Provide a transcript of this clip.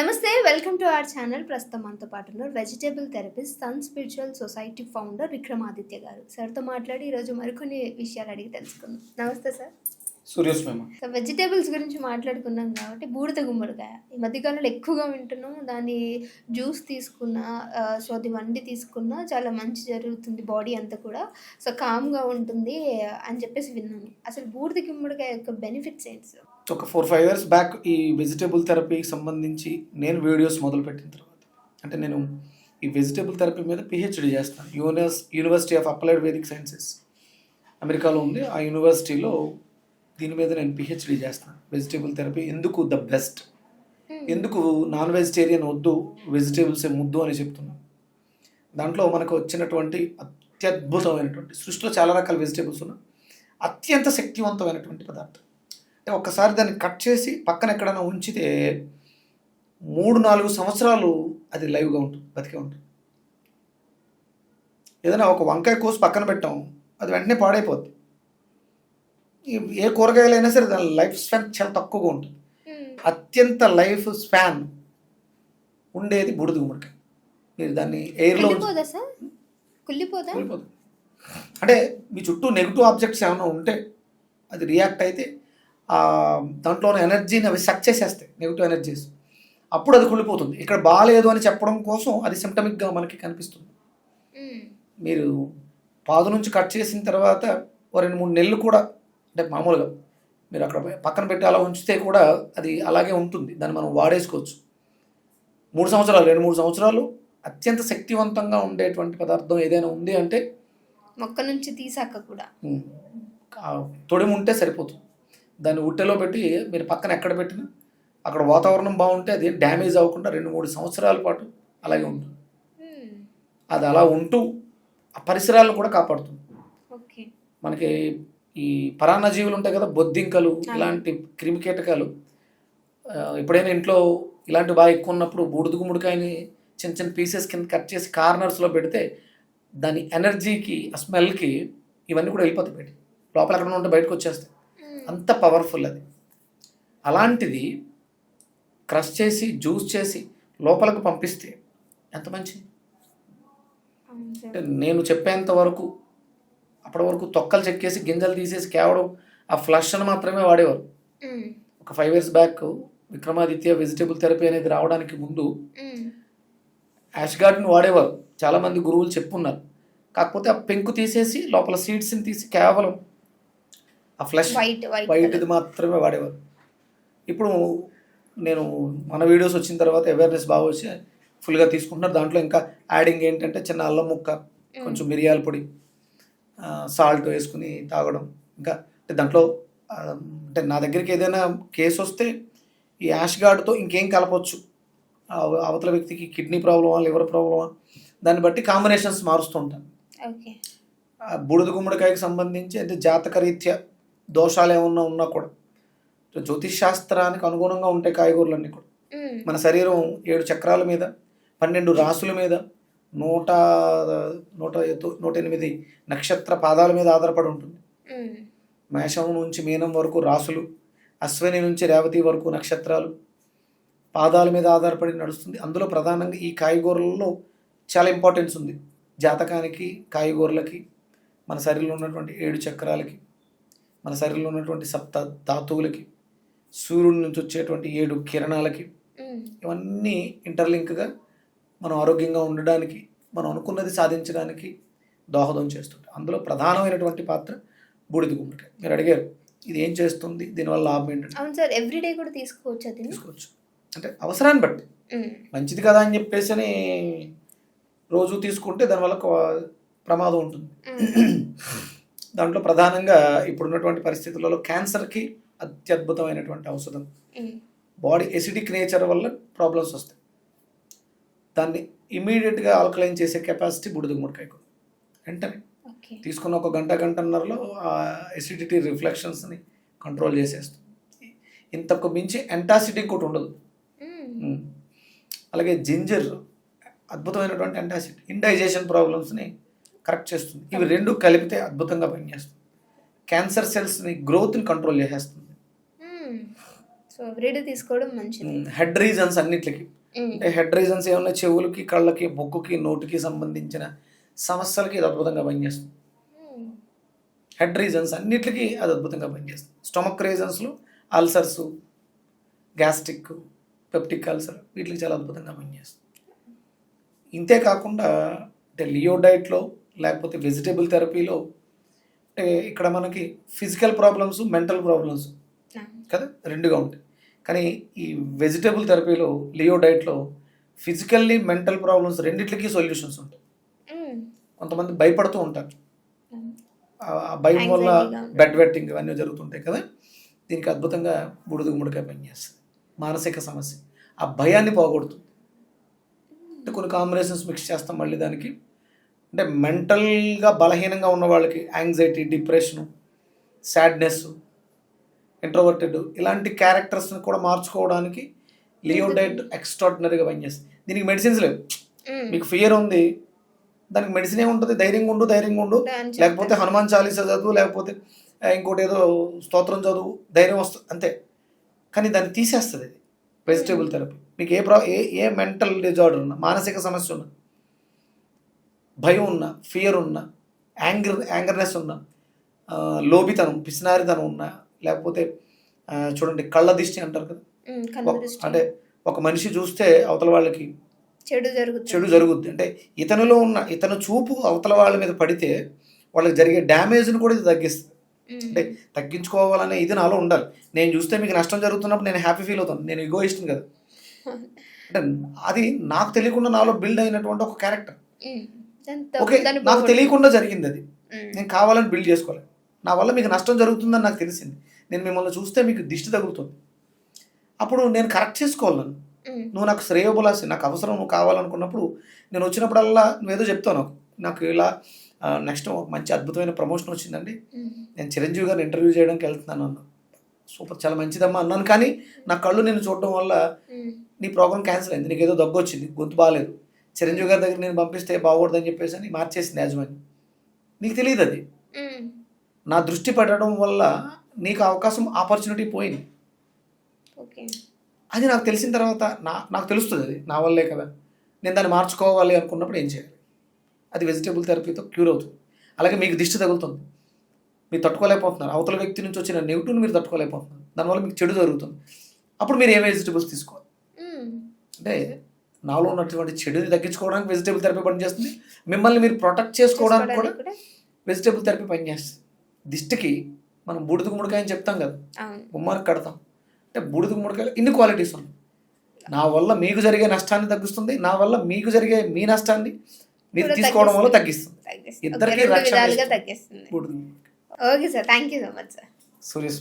నమస్తే welcome to our channel. ప్రస్తుతం మనతో పాటు ఉన్నారు vegetable therapist sun spiritual society founder Vikramaditya గారు. సార్తో మాట్లాడి ఈరోజు మరికొన్ని విషయాలు అడిగి తెలుసుకుందాం. నమస్తే సార్. సూర్యోస్మేమ. సో వెజిటేబుల్స్ గురించి మాట్లాడుకున్నాం కాబట్టి బూడిద గుమ్మడికాయ ఈ మధ్యకాలంలో ఎక్కువగా వింటున్నాం. దాని జ్యూస్ తీసుకున్నా సో అది వండి తీసుకున్నా చాలా మంచి జరుగుతుంది బాడీ అంతా కూడా. సో కామ్గా ఉంటుంది అని చెప్పేసి విన్నాను. అసలు బూడిద గుమ్మడికాయ యొక్క బెనిఫిట్స్ ఏంటి సార్? ఒక 4-5 years బ్యాక్ ఈ వెజిటేబుల్ థెరపీకి సంబంధించి నేను వీడియోస్ మొదలుపెట్టిన తర్వాత అంటే నేను ఈ వెజిటేబుల్ థెరపీ మీద పిహెచ్డి చేస్తాను. University of applied Vedic sciences అమెరికాలో ఉంది. ఆ యూనివర్సిటీలో దీని మీద నేను పిహెచ్డి చేస్తాను. వెజిటేబుల్ థెరపీ ఎందుకు ద బెస్ట్, ఎందుకు నాన్ వెజిటేరియన్ వద్దు వెజిటేబుల్సే ముద్దు అని చెప్తున్నాను. దాంట్లో మనకు వచ్చినటువంటి అత్యద్భుతమైనటువంటి సృష్టిలో చాలా రకాల వెజిటేబుల్స్ ఉన్నాయి. అత్యంత శక్తివంతమైనటువంటి పదార్థం అంటే ఒక్కసారి దాన్ని కట్ చేసి పక్కన ఎక్కడైనా ఉంచితే 3-4 సంవత్సరాలు అది లైవ్గా ఉంటుంది, బతికే ఉంటుంది. ఏదైనా ఒక వంకాయ కోసి పక్కన పెట్టాం, అది వెంటనే పాడైపోద్ది. ఏ కూరగాయలైనా సరే దాని లైఫ్ స్పాన్ చాలా తక్కువగా ఉంటుంది. అత్యంత లైఫ్ స్పాన్ ఉండేది బూడిద గుమ్మడికాయ. మీరు దాన్ని ఎయిర్లో కూలిపోతుంది. అంటే మీ చుట్టూ నెగిటివ్ ఆబ్జెక్ట్స్ ఏమైనా ఉంటే అది రియాక్ట్ అయితే దాంట్లోని ఎనర్జీని అవి సక్ చేసేస్తాయి, నెగిటివ్ ఎనర్జీస్. అప్పుడు అది కుళ్ళిపోతుంది. ఇక్కడ బాగాలేదు అని చెప్పడం కోసం అది సిమ్టమిక్గా మనకి కనిపిస్తుంది. మీరు పాదు నుంచి కట్ చేసిన తర్వాత 2-3 నెలలు కూడా అంటే మామూలుగా మీరు అక్కడ పక్కన పెట్టి అలా ఉంచితే కూడా అది అలాగే ఉంటుంది. దాన్ని మనం వాడేసుకోవచ్చు. 2-3 సంవత్సరాలు అత్యంత శక్తివంతంగా ఉండేటువంటి పదార్థం ఏదైనా ఉంది అంటే మొక్క నుంచి తీసాక కూడా తొడిమి ఉంటే సరిపోతుంది. దాన్ని ఉట్టెలో పెట్టి మీరు పక్కన ఎక్కడ పెట్టినా అక్కడ వాతావరణం బాగుంటే అది డ్యామేజ్ అవ్వకుండా 2-3 సంవత్సరాల పాటు అలాగే ఉంటుంది. అది అలా ఉంటూ ఆ పరిసరాలను కూడా కాపాడుతుంది. మనకి ఈ పరాన్నజీవులు ఉంటాయి కదా, బొద్దింకలు, ఇలాంటి క్రిమికీటకాలు ఎప్పుడైనా ఇంట్లో ఇలాంటి బాగా ఎక్కువ ఉన్నప్పుడు బూడిద గుమ్మడికాయని చిన్న చిన్న పీసెస్ కింద కట్ చేసి కార్నర్స్లో పెడితే దాని ఎనర్జీకి, ఆ స్మెల్కి ఇవన్నీ కూడా వెళ్ళిపోతాయి. బయట లోపల ఎక్కడ ఉంటే బయటకు వచ్చేస్తాయి. అంత పవర్ఫుల్ అది. అలాంటిది క్రష్ చేసి జ్యూస్ చేసి లోపలికి పంపిస్తే ఎంత మంచిది. అంటే నేను చెప్పేంత వరకు అప్పటి వరకు తొక్కలు చెక్కేసి గింజలు తీసేసి కేవలం ఆ ఫ్లష్ను మాత్రమే వాడేవారు. ఒక 5 years back Vikramaditya vegetable therapy అనేది రావడానికి ముందు యాష్ గార్డ్ని వాడేవారు. చాలామంది గురువులు చెప్పున్నారు. కాకపోతే ఆ పెంకు తీసేసి లోపల సీడ్స్ని తీసి కేవలం ఆ ఫ్లష్ వైట్ది మాత్రమే వాడేవారు. ఇప్పుడు నేను మన వీడియోస్ వచ్చిన తర్వాత అవేర్నెస్ బాగా వచ్చి ఫుల్గా తీసుకుంటున్నారు. దాంట్లో ఇంకా యాడింగ్ ఏంటంటే చిన్న అల్లం ముక్క, కొంచెం మిరియాల పొడి, సాల్ట్ వేసుకుని తాగడం. ఇంకా అంటే దాంట్లో అంటే నా దగ్గరికి ఏదైనా కేసు వస్తే ఈ యాష్ గార్డ్తో ఇంకేం కలపవచ్చు, అవతల వ్యక్తికి కిడ్నీ ప్రాబ్లమా, లివర్ ప్రాబ్లమా, దాన్ని బట్టి కాంబినేషన్స్ మారుస్తూ ఉంటాను. బూడిద గుమ్మడికాయకి సంబంధించి అంటే జాతకరీత్యా దోషాలు ఏమన్నా ఉన్నా కూడా జ్యోతిష్ శాస్త్రానికి అనుగుణంగా ఉంటాయి కాయగూరలన్నీ కూడా. మన శరీరం 7 చక్రాల మీద, 12 రాసుల మీద, 108 నక్షత్ర పాదాల మీద ఆధారపడి ఉంటుంది. మేషం నుంచి మీనం వరకు రాసులు, అశ్విని నుంచి రేవతి వరకు నక్షత్రాలు పాదాల మీద ఆధారపడి నడుస్తుంది. అందులో ప్రధానంగా ఈ కాయగూరలలో చాలా ఇంపార్టెన్స్ ఉంది. జాతకానికి, కాయగూరలకి, మన శరీరంలో ఉన్నటువంటి 7 చక్రాలకి, మన శరీరంలో ఉన్నటువంటి 7 ధాతువులకి, సూర్యుడి నుంచి వచ్చేటువంటి 7 కిరణాలకి, ఇవన్నీ ఇంటర్లింక్గా మనం ఆరోగ్యంగా ఉండడానికి, మనం అనుకున్నది సాధించడానికి దోహదం చేస్తుంది. అందులో ప్రధానమైనటువంటి పాత్ర బూడిద గుమ్మడికాయ. మీరు అడిగారు ఇది ఏం చేస్తుంది, దీనివల్ల లాభం ఏంటంటే అవును సార్, ఎవ్రీడే కూడా తీసుకోవచ్చు. అంటే అవసరాన్ని బట్టి మంచిది కదా అని చెప్పేసి అని రోజు తీసుకుంటే దానివల్ల ప్రమాదం ఉంటుంది. దాంట్లో ప్రధానంగా ఇప్పుడున్నటువంటి పరిస్థితులలో క్యాన్సర్కి అత్యద్భుతమైనటువంటి ఔషధం. బాడీ ఎసిడిక్ నేచర్ వల్ల ప్రాబ్లమ్స్ వస్తాయి. దాన్ని ఇమీడియట్గా ఆల్కలైన్ చేసే కెపాసిటీ బూడిద గుమ్మడికాయకు. వెంటనే తీసుకున్న ఒక గంటన్నరలో ఆ ఎసిడిటీ రిఫ్లెక్షన్స్ని కంట్రోల్ చేసేస్తుంది. ఇంతకు మించి యాంటాసిడ్ ఒకటి ఉండదు. అలాగే జింజర్ అద్భుతమైనటువంటి యాంటాసిడ్, ఇండైజెషన్ ప్రాబ్లమ్స్ని కరెక్ట్ చేస్తుంది. ఇవి 2 కలిపితే అద్భుతంగా పనిచేస్తుంది. క్యాన్సర్ సెల్స్ని గ్రోత్ని కంట్రోల్ చేసేస్తుంది. సో ఎవ్రీడే తీసుకోవడం మంచిది. హెడ్ రీజన్స్ అన్నిటికి, మ్మ్. అంటే హెడ్ రీజన్స్ ఏమన్నా చెవులకి, కళ్ళకి, బొక్కుకి, నోటికి సంబంధించిన సమస్యలకి ఇది అద్భుతంగా పనిచేస్తుంది. మ్మ్. హెడ్ రీజన్స్ అన్నిటికీ అది అద్భుతంగా పనిచేస్తుంది. స్టమక్ రీజన్స్లో అల్సర్స్, గ్యాస్ట్రిక్, పెప్టిక్ అల్సర్ వీటికి చాలా అద్భుతంగా పనిచేస్తుంది. ఇంతే కాకుండా అంటే లియో డైట్లో లేకపోతే వెజిటేబుల్ థెరపీలో అంటే ఇక్కడ మనకి ఫిజికల్ ప్రాబ్లమ్స్, మెంటల్ ప్రాబ్లమ్స్ ఆ. కదా రెండుగా ఉంటాయి. కానీ ఈ వెజిటేబుల్ థెరపీలో, లియో డైట్లో ఫిజికల్లీ, మెంటల్ ప్రాబ్లమ్స్ రెండిట్లకి సొల్యూషన్స్ ఉంటాయి. మ్మ్. కొంతమంది భయపడుతూ ఉంటారు, ఆ భయం వల్ల Anxiety-గా ఉంటుంది. బెడ్ వెట్టింగ్ ఇవన్నీ జరుగుతుంటాయి కదా. దీనికి అద్భుతంగా బూడిద గుమ్మడికాయ పనిచేస్తుంది. మానసిక సమస్య, ఆ భయాన్ని పోగొడుతుంది. అంటే కొన్ని కాంబినేషన్స్ మిక్స్ చేస్తాం మళ్ళీ దానికి. అంటే మెంటల్గా బలహీనంగా ఉన్న వాళ్ళకి యాంగ్జైటీ, డిప్రెషను, సాడ్నెస్, ఇంట్రోవర్టెడ్ ఇలాంటి క్యారెక్టర్స్ని కూడా మార్చుకోవడానికి లియో డైట్ ఎక్స్ట్రాడినరీగా పనిచేస్తుంది. దీనికి మెడిసిన్స్ లేవు. మ్మ్. మీకు ఫియర్ ఉంది, దానికి మెడిసిన్ ఏముంటుంది, ధైర్యంగా ఉండు, ధైర్యంగా ఉండు, అని చెప్తారు. లేకపోతే హనుమాన్ చాలీసా చదువు, లేకపోతే ఇంకోటి ఏదో స్తోత్రం చదువు, ధైర్యం వస్తుంది అంతే. కానీ దాన్ని తీసేస్తుంది ఇది వెజిటేబుల్ థెరపీ. మీకు ఏ మెంటల్ డిజార్డర్ ఉన్నా, మానసిక సమస్య ఉన్నా, భయం ఉన్నా, ఫియర్ ఉన్నా, యాంగర్నెస్ ఉన్నా, లోబితనం, పిసినారితనం ఉన్నా, లేకపోతే చూడండి కళ్ళ దిష్టి అంటారు కదా. మ్మ్. కన్ను దృష్టి. అంటే ఒక మనిషి చూస్తే అవతల వాళ్ళకి చెడు జరుగుతుంది. చెడు జరుగుద్ది. అంటే ఇతనిలో ఉన్న ఇతను చూపు అవతల వాళ్ళ మీద పడితే వాళ్ళకి జరిగే డ్యామేజ్ని కూడా ఇది తగ్గిస్తుంది. మ్మ్. అంటే తగ్గించుకోవాలనే ఇది నాలో ఉండాలి. నేను చూస్తే మీకు నష్టం జరుగుతున్నప్పుడు నేను హ్యాపీ ఫీల్ అవుతాను. నేను ఇగోయిస్ట్ని కదా. అంటే అది నాకు తెలియకుండా నాలో బిల్డ్ అయినటువంటి ఒక క్యారెక్టర్. మ్మ్. ఓకే, దాన్ని నాకు పోగొట్టు. తెలియకుండా జరిగింది అది. మ్మ్. నేను కావాలని బిల్డ్ చేసుకోలేదు. నా వల్ల మీకు నష్టం జరుగుతుందని నాకు తెలిసింది. నేను మిమ్మల్ని చూస్తే మీకు దిష్టి తగులుతుంది. అప్పుడు నేను కరెక్ట్ చేసుకోవాలి నన్ను. మ్మ్. నువ్వు నాకు శ్రేయోబలాసి, నాకు అవసరం, నువ్వు కావాలనుకున్నప్పుడు నేను వచ్చినప్పుడల్లా నువ్వేదో చెప్తావు నాకు ఇలా నెక్స్ట్ ఒక మంచి అద్భుతమైన ప్రమోషన్ వచ్చిందండి, మ్మ్. నేను చిరంజీవి గారిని ఇంటర్వ్యూ చేయడానికి వెళ్తున్నాను అన్న. సూపర్, చాలా మంచిదమ్మా అన్నాను. కానీ నా కళ్ళు నేను చూడటం వల్ల మ్మ్. నీ ప్రోగ్రామ్ క్యాన్సిల్ అయింది, నీకు ఏదో దగ్గు వచ్చింది, గొంతు బాగాలేదు, చిరంజీవి గారి దగ్గర నేను పంపిస్తే బాగూడదని చెప్పేసి అని మార్చేసింది యాజమాన్యం. నీకు తెలియదు అది. మ్మ్. నా దృష్టి పెట్టడం వల్ల నీకు అవకాశం, ఆపర్చునిటీ పోయింది. ఓకే. అది నాకు తెలిసిన తర్వాత నాకు తెలుస్తుంది అది నా వల్లే కదా, నేను దాన్ని మార్చుకోవాలి అనుకున్నప్పుడు ఏం చేయాలి. అది వెజిటేబుల్ థెరపీతో క్యూర్ అవుతుంది. అలాగే మీకు దిష్టి తగులుతుంది, మీరు తట్టుకోలేకపోతున్నారు, అవతల వ్యక్తి నుంచి వచ్చిన నెగిటివ్ని మీరు తట్టుకోలేకపోతున్నారు, దానివల్ల మీకు చెడు జరుగుతుంది. అప్పుడు మీరు ఏ వెజిటేబుల్స్ తీసుకోవాలి. మ్మ్. అంటే నాలో ఉన్నటువంటి చెడుని తగ్గించుకోవడానికి వెజిటేబుల్ థెరపీ పనిచేస్తుంది. మిమ్మల్ని మీరు ప్రొటెక్ట్ చేసుకోవడానికి కూడా చేసుకోవడానికి వెజిటేబుల్ థెరపీ పనిచేస్తుంది. దిష్టికి మనం బూడిద గుమ్మడికాయ అని చెప్తాం కదా, అవును. గుమ్మానికి కడతాం. అంటే బూడిద గుమ్మడికాయలు ఇన్ని క్వాలిటీస్ ఉన్నాయి. నా వల్ల మీకు జరిగే నష్టాన్ని తగ్గిస్తుంది, నా వల్ల మీకు జరిగే మీ నష్టాన్ని మీరు కూడా తీసుకోవడం వల్ల తగ్గిస్తుంది. తగ్గిస్తుంది. ఇద్దరికీ ఓకే, రెండు రక్షణ విధాలుగా ఇస్తుంది. తగ్గిస్తుంది. బూడిద గుమ్మడికాయ. Okay sir, thank you so much sir. Surya's